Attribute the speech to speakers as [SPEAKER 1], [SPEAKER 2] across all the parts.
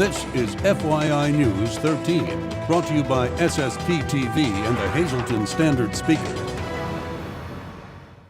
[SPEAKER 1] This is FYI News 13, brought to you by SSPTV and the Hazleton Standard Speaker.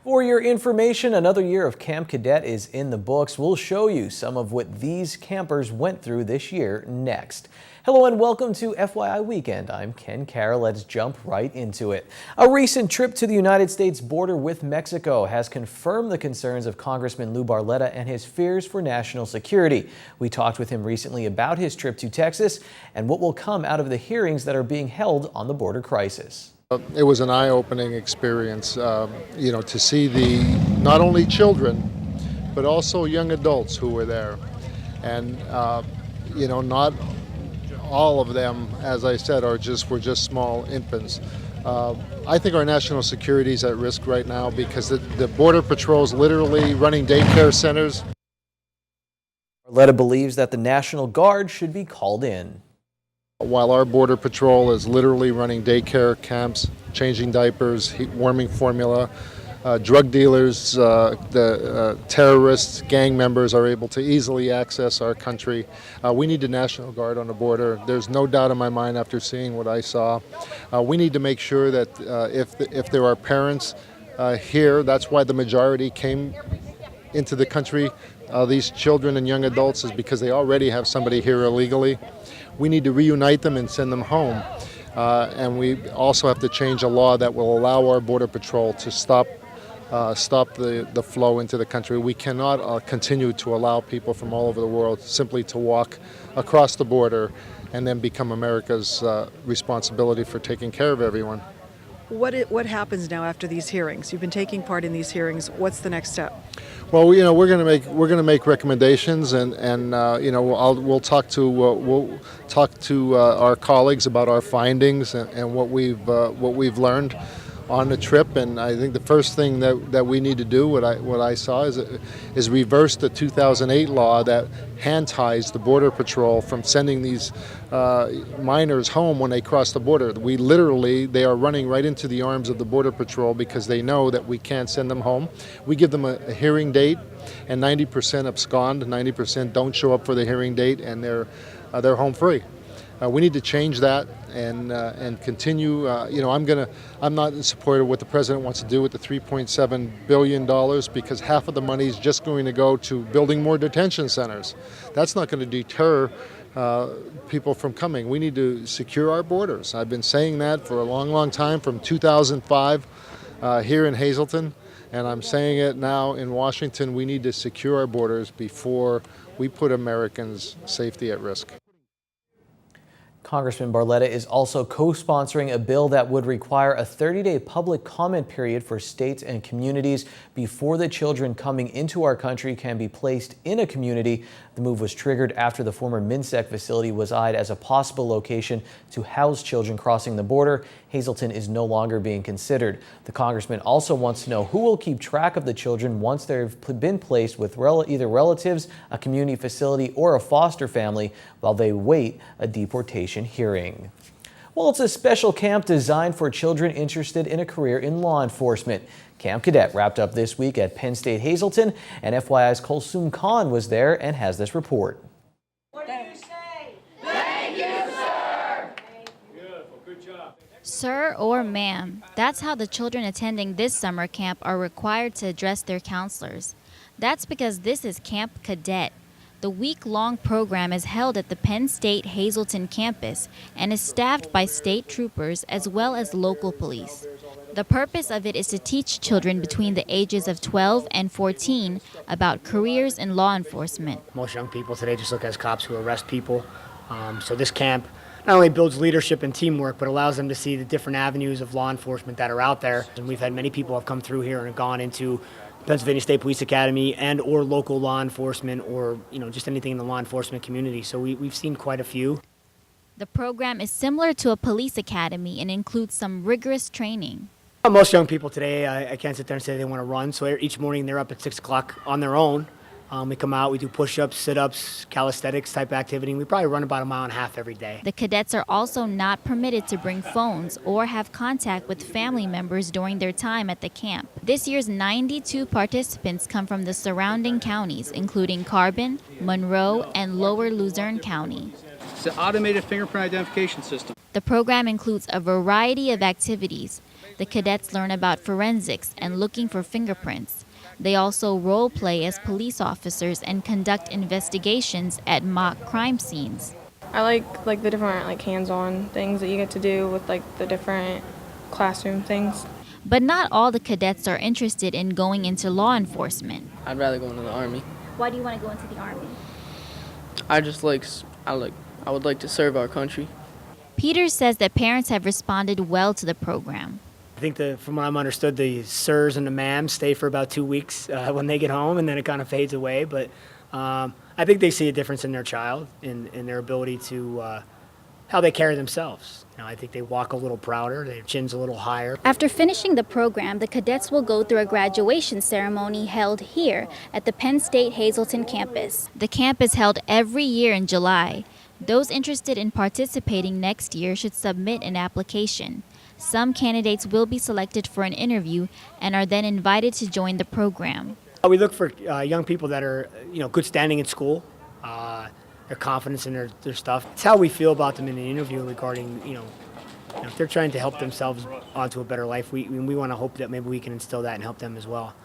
[SPEAKER 2] For your information, another year of Camp Cadet is in the books. We'll show you some of what these campers went through this year next. Hello and welcome to FYI Weekend. I'm Ken Carroll. Let's jump right into it. A recent trip to the United States border with Mexico has confirmed the concerns of Congressman Lou Barletta and his fears for national security. We talked with him recently about his trip to Texas and what will come out of the hearings that are being held on the border crisis.
[SPEAKER 3] It was an eye-opening experience, to see not only children, but also young adults who were there. And, not all of them, as I said, were just small infants. I think our national security is at risk right now because the Border Patrol is literally running daycare centers.
[SPEAKER 2] Barletta believes that the National Guard should be called in.
[SPEAKER 3] While our Border Patrol is literally running daycare camps, changing diapers, warming formula, drug dealers, the terrorists, gang members are able to easily access our country. We need the National Guard on the border. There's no doubt in my mind after seeing what I saw. We need to make sure that if there are parents here, that's why the majority came into the country, these children and young adults, is because they already have somebody here illegally. We need to reunite them and send them home. And we also have to change a law that will allow our Border Patrol to stop the flow into the country. We cannot continue to allow people from all over the world simply to walk across the border and then become America's responsibility for taking care of everyone.
[SPEAKER 4] What happens now after these hearings? You've been taking part in these hearings. What's the next step?
[SPEAKER 3] Well, we're going to make recommendations, and we'll talk to our colleagues about our findings and what we've learned on the trip. And I think the first thing that we need to do, what I saw, is reverse the 2008 law that hand-ties the Border Patrol from sending these minors home when they cross the border. They are running right into the arms of the Border Patrol because they know that we can't send them home. We give them a hearing date, and 90% abscond, 90% don't show up for the hearing date, and they're home free. We need to change that and continue. I'm not in support of what the president wants to do with the $3.7 billion because half of the money is just going to go to building more detention centers. That's not going to deter people from coming. We need to secure our borders. I've been saying that for a long, long time, from 2005 here in Hazleton, and I'm saying it now in Washington. We need to secure our borders before we put Americans' safety at risk.
[SPEAKER 2] Congressman Barletta is also co-sponsoring a bill that would require a 30-day public comment period for states and communities before the children coming into our country can be placed in a community. The move was triggered after the former MNSEC facility was eyed as a possible location to house children crossing the border. Hazleton is no longer being considered. The congressman also wants to know who will keep track of the children once they've been placed with either relatives, a community facility, or a foster family while they wait a deportation hearing. Well, it's a special camp designed for children interested in a career in law enforcement. Camp Cadet wrapped up this week at Penn State Hazleton, and FYI's Kulsum Khan was there and has this report.
[SPEAKER 5] What do you say? Thank you, sir!
[SPEAKER 6] Beautiful, good job.
[SPEAKER 7] Sir or ma'am, that's how the children attending this summer camp are required to address their counselors. That's because this is Camp Cadet. The week-long program is held at the Penn State Hazleton campus and is staffed by state troopers as well as local police. The purpose of it is to teach children between the ages of 12 and 14 about careers in law enforcement.
[SPEAKER 6] Most young people today just look as cops who arrest people. So this camp not only builds leadership and teamwork, but allows them to see the different avenues of law enforcement that are out there. And we've had many people have come through here and have gone into Pennsylvania State Police Academy and or local law enforcement or just anything in the law enforcement community. So we've seen quite a few.
[SPEAKER 7] The program is similar to a police academy and includes some rigorous training.
[SPEAKER 6] Most young people today, I can't sit there and say they want to run. So each morning they're up at 6 o'clock on their own. We come out, we do push-ups, sit-ups, calisthenics type activity. We probably run about 1.5 miles every day.
[SPEAKER 7] The cadets are also not permitted to bring phones or have contact with family members during their time at the camp. This year's 92 participants come from the surrounding counties, including Carbon, Monroe, and Lower Luzerne County.
[SPEAKER 8] It's an automated fingerprint identification system.
[SPEAKER 7] The program includes a variety of activities. The cadets learn about forensics and looking for fingerprints. They also role play as police officers and conduct investigations at mock crime scenes.
[SPEAKER 9] I like the different hands-on things that you get to do with the different classroom things.
[SPEAKER 7] But not all the cadets are interested in going into law enforcement.
[SPEAKER 10] I'd rather go into the Army.
[SPEAKER 7] Why do you want to go into the Army?
[SPEAKER 10] I would like to serve our country.
[SPEAKER 7] Peters says that parents have responded well to the program.
[SPEAKER 6] I think from what I'm understood, the sirs and the ma'ams stay for about 2 weeks when they get home, and then it kind of fades away. But I think they see a difference in their child, in their ability to how they carry themselves. I think they walk a little prouder, their chin's a little higher.
[SPEAKER 7] After finishing the program, the cadets will go through a graduation ceremony held here at the Penn State Hazleton campus. The camp is held every year in July. Those interested in participating next year should submit an application. Some candidates will be selected for an interview and are then invited to join the program.
[SPEAKER 6] We look for young people that are, good standing in school, their confidence in their stuff. It's how we feel about them in the interview regarding, if they're trying to help themselves onto a better life, we want to hope that maybe we can instill that and help them as well.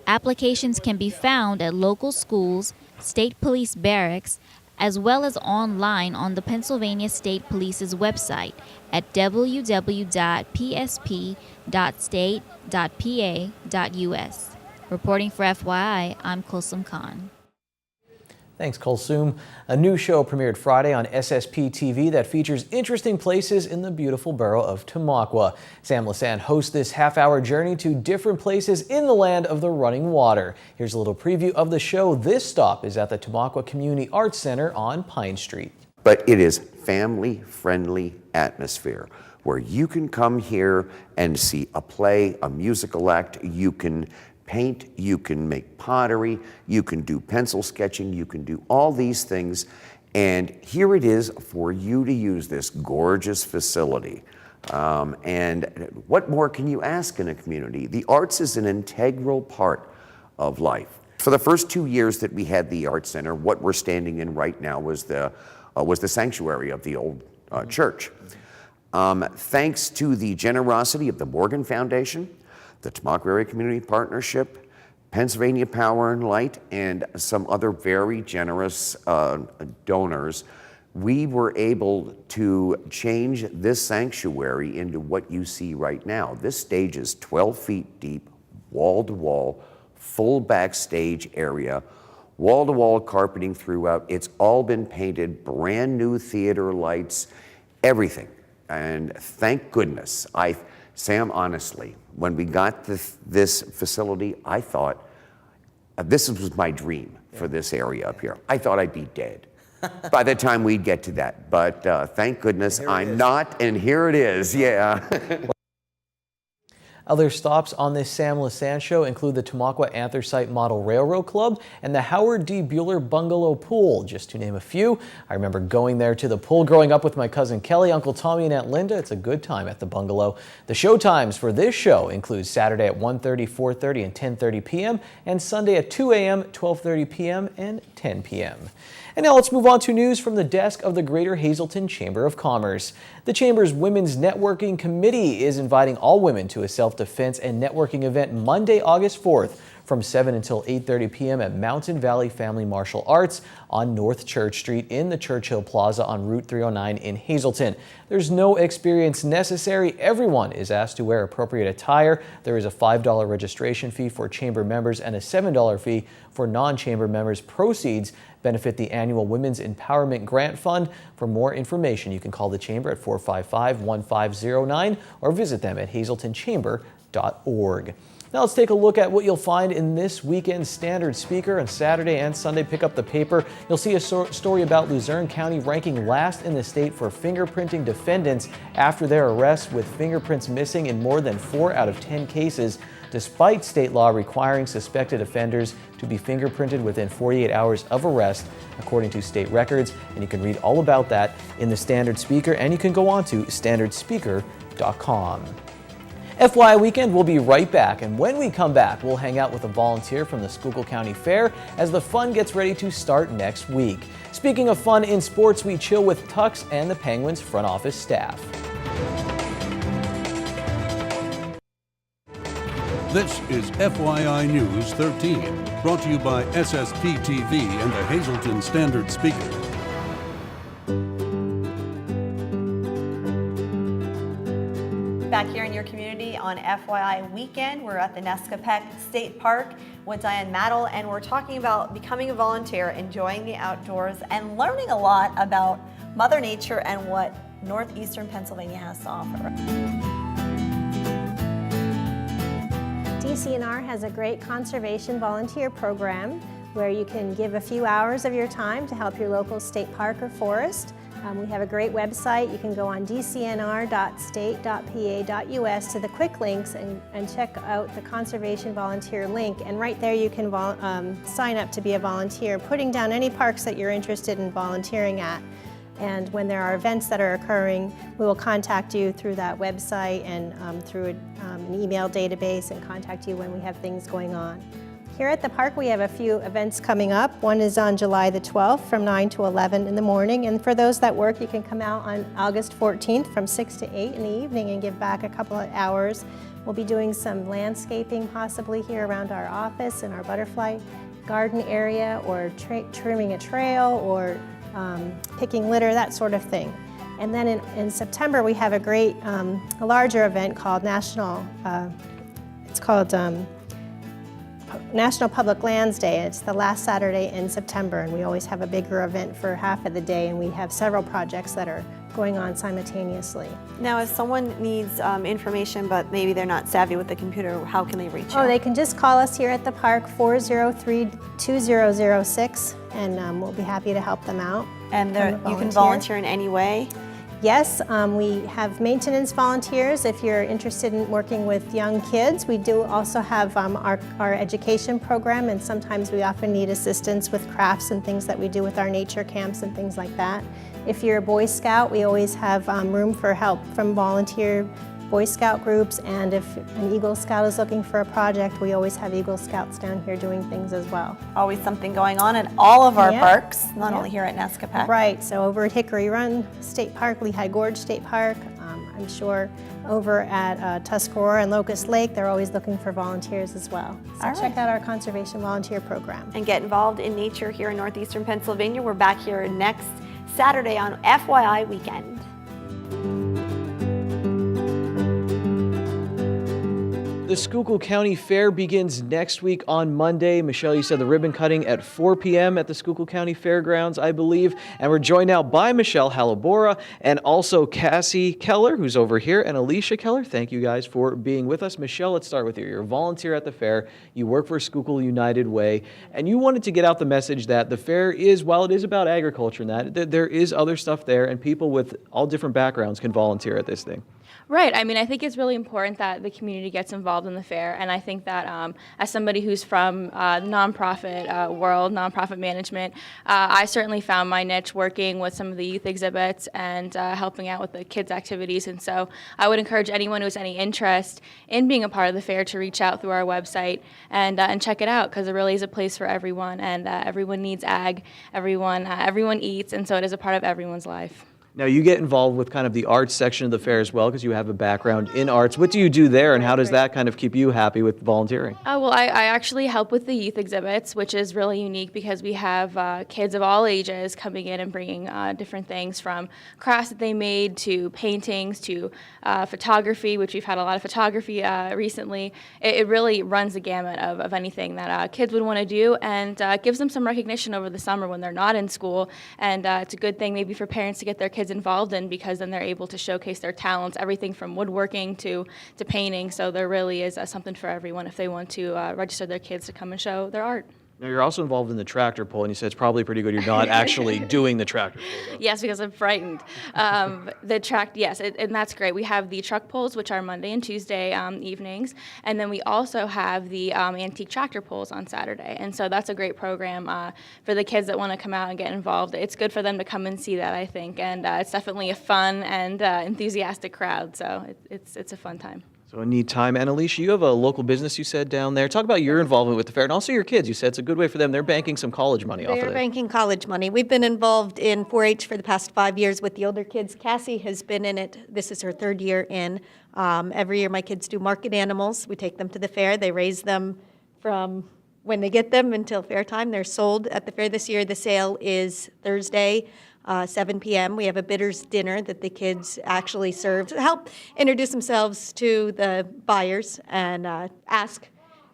[SPEAKER 7] Applications can be found at local schools, state police barracks, as well as online on the Pennsylvania State Police's website at www.psp.state.pa.us. Reporting for FYI, I'm Kulsum Khan.
[SPEAKER 2] Thanks, Kulsum. A new show premiered Friday on SSPTV that features interesting places in the beautiful borough of Tamaqua. Sam Lassand hosts this half-hour journey to different places in the land of the running water. Here's a little preview of the show. This stop is at the Tamaqua Community Arts Center on Pine Street.
[SPEAKER 11] But it is family-friendly atmosphere where you can come here and see a play, a musical act. You can paint, you can make pottery, you can do pencil sketching, you can do all these things. And here it is for you to use this gorgeous facility. And what more can you ask in a community? The arts is an integral part of life. For the first 2 years that we had the Arts Center, what we're standing in right now was the sanctuary of the old church. Thanks to the generosity of the Morgan Foundation, the Tamaqua Area Community Partnership, Pennsylvania Power and Light, and some other very generous donors, we were able to change this sanctuary into what you see right now. This stage is 12 feet deep, wall-to-wall, full backstage area, wall-to-wall carpeting throughout. It's all been painted, brand new theater lights, everything. And thank goodness, Sam, honestly, when we got this facility, I thought, this was my dream for this area up here. I thought I'd be dead by the time we'd get to that. But thank goodness I'm not, and here it is, yeah.
[SPEAKER 2] Other stops on this Sam Lassand show include the Tamaqua Anthracite Model Railroad Club and the Howard D. Bueller Bungalow Pool, just to name a few. I remember going there to the pool growing up with my cousin Kelly, Uncle Tommy, and Aunt Linda. It's a good time at the bungalow. The show times for this show include Saturday at 1:30, 4:30, and 10:30 p.m. and Sunday at 2 a.m., 12:30 p.m., and 10 p.m. And now let's move on to news from the desk of the Greater Hazleton Chamber of Commerce. The Chamber's Women's Networking Committee is inviting all women to a self-defense and networking event Monday, August 4th from 7 until 8:30 p.m. at Mountain Valley Family Martial Arts on North Church Street in the Churchill Plaza on Route 309 in Hazleton. There's no experience necessary. Everyone is asked to wear appropriate attire. There is a $5 registration fee for chamber members and a $7 fee for non-chamber members. Proceeds benefit the annual Women's Empowerment Grant Fund. For more information, you can call the Chamber at 455-1509 or visit them at hazletonchamber.org. Now let's take a look at what you'll find in this weekend's Standard Speaker. On Saturday and Sunday, pick up the paper. You'll see a story about Luzerne County ranking last in the state for fingerprinting defendants after their arrest with fingerprints missing in more than 4 out of 10 cases. despite state law requiring suspected offenders to be fingerprinted within 48 hours of arrest, according to state records. And you can read all about that in the Standard Speaker, and you can go on to standardspeaker.com. FYI Weekend will be right back, and when we come back, we'll hang out with a volunteer from the Schuylkill County Fair as the fun gets ready to start next week. Speaking of fun in sports, we chill with Tux and the Penguins front office staff.
[SPEAKER 1] This is FYI News 13, brought to you by SSPTV and the Hazleton Standard Speaker.
[SPEAKER 12] Back here in your community on FYI Weekend, we're at the Nescapec State Park with Diane Maddle, and we're talking about becoming a volunteer, enjoying the outdoors, and learning a lot about Mother Nature and what northeastern Pennsylvania has to offer.
[SPEAKER 13] DCNR has a great conservation volunteer program where you can give a few hours of your time to help your local state park or forest. We have a great website. You can go on dcnr.state.pa.us to the quick links and check out the conservation volunteer link. And right there you can sign up to be a volunteer, putting down any parks that you're interested in volunteering at. And when there are events that are occurring, we will contact you through that website and through an email database and contact you when we have things going on. Here at the park, we have a few events coming up. One is on July the 12th from 9 to 11 in the morning. And for those that work, you can come out on August 14th from 6 to 8 in the evening and give back a couple of hours. We'll be doing some landscaping possibly here around our office and our butterfly garden area, or trimming a trail, or picking litter, that sort of thing. And then in September, we have a great, a larger event called National Public Lands Day. It's the last Saturday in September, and we always have a bigger event for half of the day, and we have several projects that are going on simultaneously.
[SPEAKER 12] Now, if someone needs information, but maybe they're not savvy with the computer, how can they reach you?
[SPEAKER 13] Oh, they can just call us here at the park, 403-2006, and we'll be happy to help them out.
[SPEAKER 12] And you can volunteer in any way?
[SPEAKER 13] Yes, we have maintenance volunteers if you're interested in working with young kids. We do also have our education program, and sometimes we often need assistance with crafts and things that we do with our nature camps and things like that. If you're a Boy Scout, we always have room for help from volunteer Boy Scout groups, and if an Eagle Scout is looking for a project, we always have Eagle Scouts down here doing things as well.
[SPEAKER 12] Always something going on at all of our parks, not only here at Nescapec.
[SPEAKER 13] Right, so over at Hickory Run State Park, Lehigh Gorge State Park, I'm sure over at Tuscarora and Locust Lake, they're always looking for volunteers as well. So check out our conservation volunteer program.
[SPEAKER 12] And get involved in nature here in northeastern Pennsylvania. We're back here next Saturday on FYI Weekend.
[SPEAKER 2] The Schuylkill County Fair begins next week on Monday. Michelle, you said the ribbon cutting at 4 p.m. at the Schuylkill County Fairgrounds, I believe. And we're joined now by Michelle Halabora and also Cassie Keller, who's over here, and Alicia Keller. Thank you guys for being with us. Michelle, let's start with you. You're a volunteer at the fair. You work for Schuylkill United Way, and you wanted to get out the message that the fair is, while it is about agriculture and that there is other stuff there, and people with all different backgrounds can volunteer at this thing.
[SPEAKER 14] Right. I mean, I think it's really important that the community gets involved in the fair, and I think that as somebody who's from nonprofit world, nonprofit management, I certainly found my niche working with some of the youth exhibits and helping out with the kids' activities. And so I would encourage anyone who has any interest in being a part of the fair to reach out through our website and check it out, because it really is a place for everyone, and everyone needs ag, everyone eats, and so it is a part of everyone's life.
[SPEAKER 2] Now, you get involved with kind of the arts section of the fair as well, because you have a background in arts. What do you do there, and how does that kind of keep you happy with volunteering?
[SPEAKER 14] Well, I actually help with the youth exhibits, which is really unique because we have kids of all ages coming in and bringing different things, from crafts that they made to paintings to photography, which we've had a lot of photography recently. It really runs the gamut of anything that kids would want to do, and gives them some recognition over the summer when they're not in school. And it's a good thing maybe for parents to get their kids involved in, because then they're able to showcase their talents, everything from woodworking to painting. So there really is something for everyone if they want to register their kids to come and show their art.
[SPEAKER 2] Now, you're also involved in the tractor pull, and you said it's probably pretty good you're not actually doing the tractor pull.
[SPEAKER 14] Yes, because I'm frightened. Yes, and that's great. We have the truck pulls, which are Monday and Tuesday evenings, and then we also have the antique tractor pulls on Saturday. And so that's a great program for the kids that want to come out and get involved. It's good for them to come and see that, I think, and it's definitely a fun and enthusiastic crowd, so it's a fun time.
[SPEAKER 2] So a neat time. And Alicia, you have a local business, you said, down there. Talk about your involvement with the fair and also your kids. You said it's a good way for them. They're banking some college money off of it.
[SPEAKER 15] They're banking college money. We've been involved in 4-H for the past 5 years with the older kids. Cassie has been in it. This is her 3rd year in. Every year my kids do market animals. We take them to the fair. They raise them from when they get them until fair time. They're sold at the fair this year. The sale is Thursday. 7 p.m. We have a bidders dinner that the kids actually serve to help introduce themselves to the buyers and ask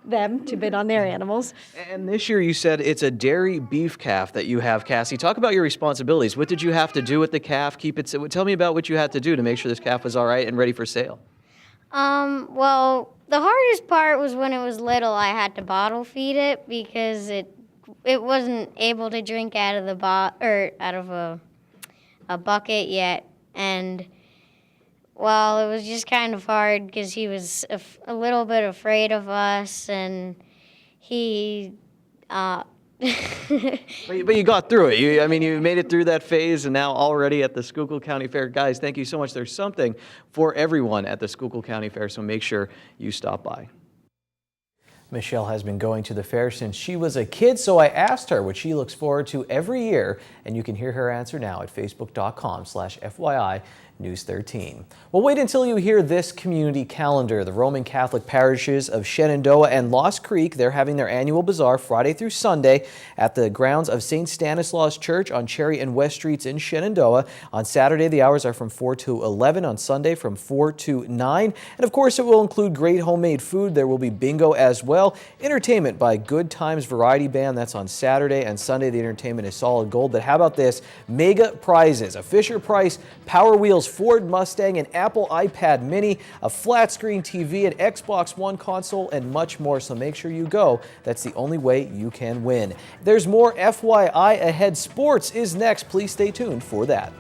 [SPEAKER 15] them to bid on their animals.
[SPEAKER 2] And this year you said it's a dairy beef calf that you have, Cassie. Talk about your responsibilities. What did you have to do with the calf? Tell me about what you had to do to make sure this calf was all right and ready for sale.
[SPEAKER 16] Well, the hardest part was when it was little, I had to bottle feed it because it wasn't able to drink out of a bucket yet, and well, it was just kind of hard because he was a little bit afraid of us, and he. But
[SPEAKER 2] you got through it. You made it through that phase, and now already at the Schuylkill County Fair. Guys, thank you so much. There's something for everyone at the Schuylkill County Fair, so make sure you stop by. Michelle has been going to the fair since she was a kid, so I asked her what she looks forward to every year, and you can hear her answer now at facebook.com/FYI News 13. Well, wait until you hear this community calendar. The Roman Catholic parishes of Shenandoah and Lost Creek, they're having their annual bazaar Friday through Sunday at the grounds of St. Stanislaus Church on Cherry and West Streets in Shenandoah. On Saturday, the hours are from 4 to 11. On Sunday, from 4 to 9. And of course, it will include great homemade food. There will be bingo as well. Entertainment by Good Times Variety Band. That's on Saturday. And Sunday, the entertainment is solid gold. But how about this? Mega prizes. A Fisher-Price Power Wheels Ford Mustang, an Apple iPad mini, a flat screen TV, an Xbox One console, and much more. So make sure you go. That's the only way you can win. There's more FYI ahead. Sports is next. Please stay tuned for that.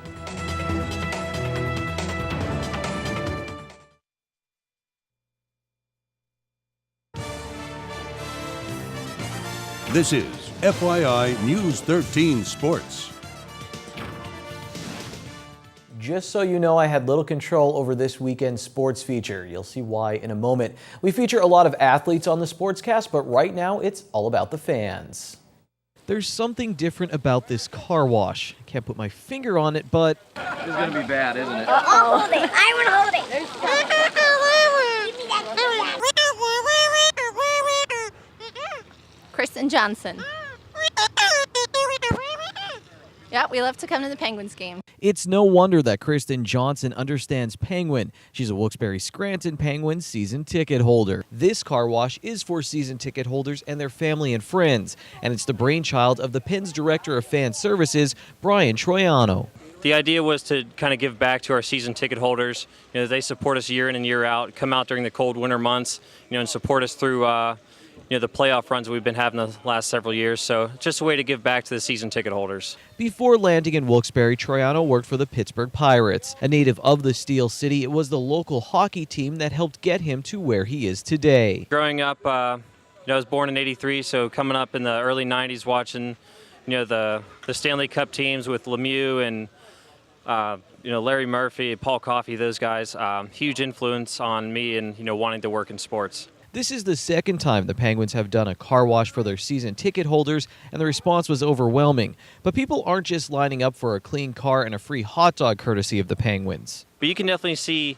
[SPEAKER 1] This is FYI News 13 Sports.
[SPEAKER 2] Just so you know, I had little control over this weekend's sports feature. You'll see why in a moment. We feature a lot of athletes on the Sportscast, but right now it's all about the fans. There's something different about this car wash. I can't put my finger on it, but
[SPEAKER 17] This is going to be bad, isn't it?
[SPEAKER 16] I'll hold it. I want to hold it.
[SPEAKER 18] Kristen Johnson. Yeah, we love to come to the Penguins game.
[SPEAKER 2] it's no wonder that Kristen Johnson understands Penguin. She's a Wilkes-Barre Scranton Penguins season ticket holder. This car wash is for season ticket holders and their family and friends, and it's the brainchild of the Pens Director of Fan Services, Brian Troiano.
[SPEAKER 19] The idea was to kind of give back to our season ticket holders. You know, they support us year in and year out, come out during the cold winter months, you know, and support us through the playoff runs we've been having the last several years. So just a way to give back to the season ticket holders.
[SPEAKER 2] Before landing in Wilkes-Barre, Troiano worked for the Pittsburgh Pirates. A native of the Steel City, it was the local hockey team that helped get him to where he is today.
[SPEAKER 19] Growing up, I was born in '83, so coming up in the early '90s, watching, the Stanley Cup teams with Lemieux and Larry Murphy, Paul Coffey, those guys, huge influence on me and wanting to work in sports.
[SPEAKER 2] This is the second time the Penguins have done a car wash for their season ticket holders, and the response was overwhelming. But people aren't just lining up for a clean car and a free hot dog courtesy of the Penguins.
[SPEAKER 19] But you can definitely see,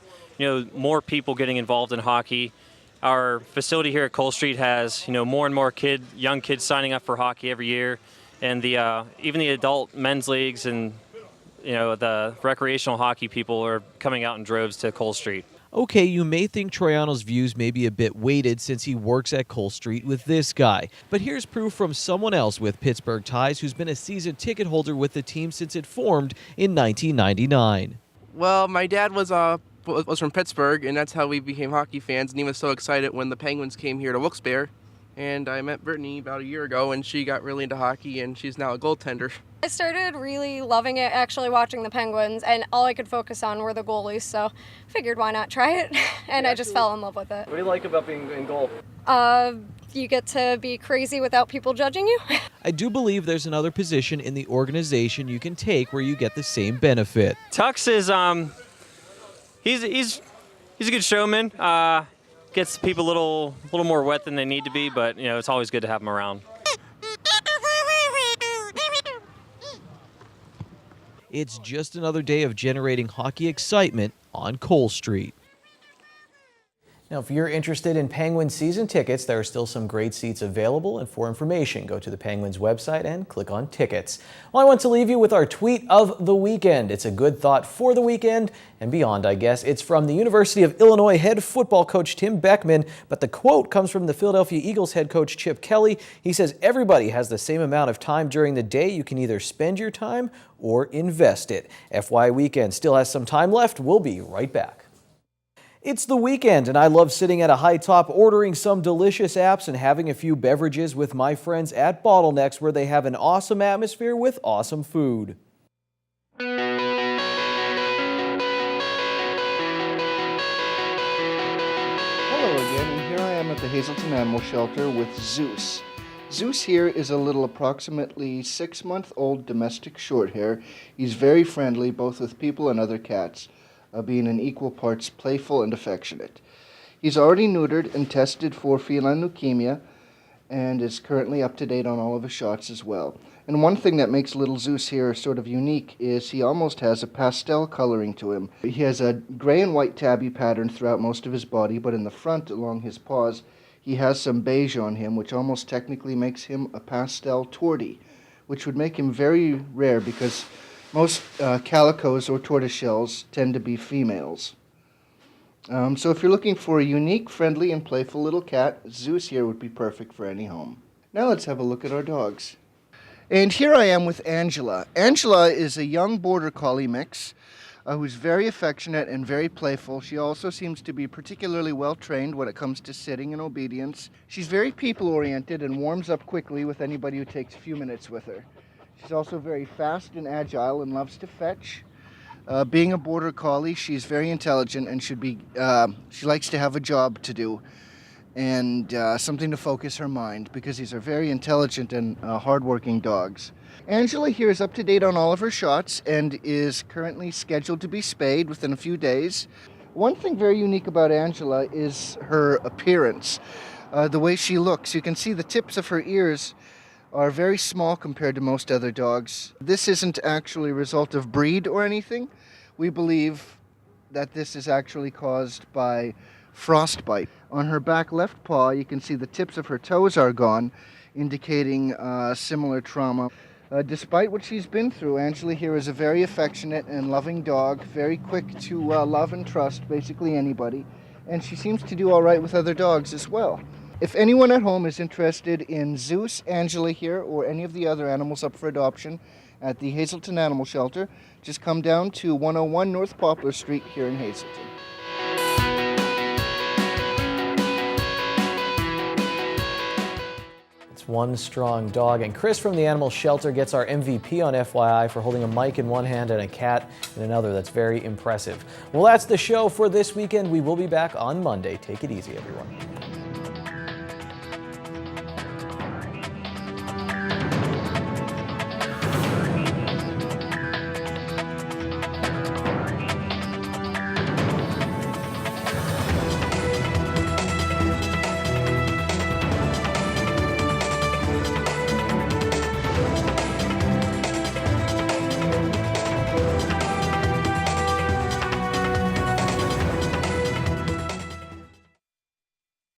[SPEAKER 19] more people getting involved in hockey. Our facility here at Cole Street has, more and more young kids signing up for hockey every year, and even the adult men's leagues and the recreational hockey people are coming out in droves to Cole Street.
[SPEAKER 2] Okay, you may think Troiano's views may be a bit weighted since he works at Cole Street with this guy. But here's proof from someone else with Pittsburgh ties who's been a season ticket holder with the team since it formed in 1999.
[SPEAKER 20] Well, my dad was from Pittsburgh, and that's how we became hockey fans, and he was so excited when the Penguins came here to Wilkes-Barre
[SPEAKER 10] and I met Brittany about a year ago, and she got really into hockey, and she's now a goaltender.
[SPEAKER 20] I started really loving it actually watching the Penguins, and all I could focus on were the goalies, so figured why not try it, and I just fell in love with it.
[SPEAKER 17] What do you like about being in goal?
[SPEAKER 20] You get to be crazy without people judging you.
[SPEAKER 21] I do believe there's another position in the organization you can take where you get the same benefit.
[SPEAKER 19] Tux is he's a good showman. Gets people a little more wet than they need to be, but it's always good to have him around.
[SPEAKER 21] It's just another day of generating hockey excitement on Cole Street.
[SPEAKER 2] Now, if you're interested in Penguins season tickets, there are still some great seats available, and for information, go to the Penguins website and click on tickets. Well, I want to leave you with our tweet of the weekend. It's a good thought for the weekend and beyond, I guess. It's from the University of Illinois head football coach Tim Beckman, but the quote comes from the Philadelphia Eagles head coach Chip Kelly. He says, "Everybody has the same amount of time during the day. You can either spend your time or invest it." FYI Weekend still has some time left. We'll be right back. It's the weekend, and I love sitting at a high top, ordering some delicious apps and having a few beverages with my friends at Bottlenecks, where they have an awesome atmosphere with awesome food.
[SPEAKER 22] Hello again, and here I am at the Hazleton Animal Shelter with Zeus. Zeus here is a little approximately 6-month-old domestic shorthair. He's very friendly, both with people and other cats, being in equal parts playful and affectionate. He's already neutered and tested for feline leukemia and is currently up to date on all of his shots as well. And one thing that makes little Zeus here sort of unique is he almost has a pastel coloring to him. He has a gray and white tabby pattern throughout most of his body, but in the front along his paws he has some beige on him, which almost technically makes him a pastel tortie, which would make him very rare because most calicos or tortoiseshells tend to be females. So if you're looking for a unique, friendly, and playful little cat, Zeus here would be perfect for any home. Now let's have a look at our dogs. And here I am with Angela. Angela is a young border collie mix who's very affectionate and very playful. She also seems to be particularly well trained when it comes to sitting and obedience. She's very people-oriented and warms up quickly with anybody who takes a few minutes with her. She's also very fast and agile and loves to fetch. Being a border collie, she's very intelligent and she likes to have a job to do and something to focus her mind, because these are very intelligent and hardworking dogs. Angela here is up to date on all of her shots and is currently scheduled to be spayed within a few days. One thing very unique about Angela is her appearance, the way she looks. You can see the tips of her ears are very small compared to most other dogs. This isn't actually a result of breed or anything. We believe that this is actually caused by frostbite. On her back left paw, you can see the tips of her toes are gone, indicating similar trauma. Despite what she's been through, Angela here is a very affectionate and loving dog, very quick to love and trust basically anybody, and she seems to do all right with other dogs as well. If anyone at home is interested in Zeus, Angela here, or any of the other animals up for adoption at the Hazleton Animal Shelter, just come down to 101 North Poplar Street here in Hazleton.
[SPEAKER 2] It's one strong dog, and Chris from the Animal Shelter gets our MVP on FYI for holding a mic in one hand and a cat in another. That's very impressive. Well, that's the show for this weekend. We will be back on Monday. Take it easy, everyone.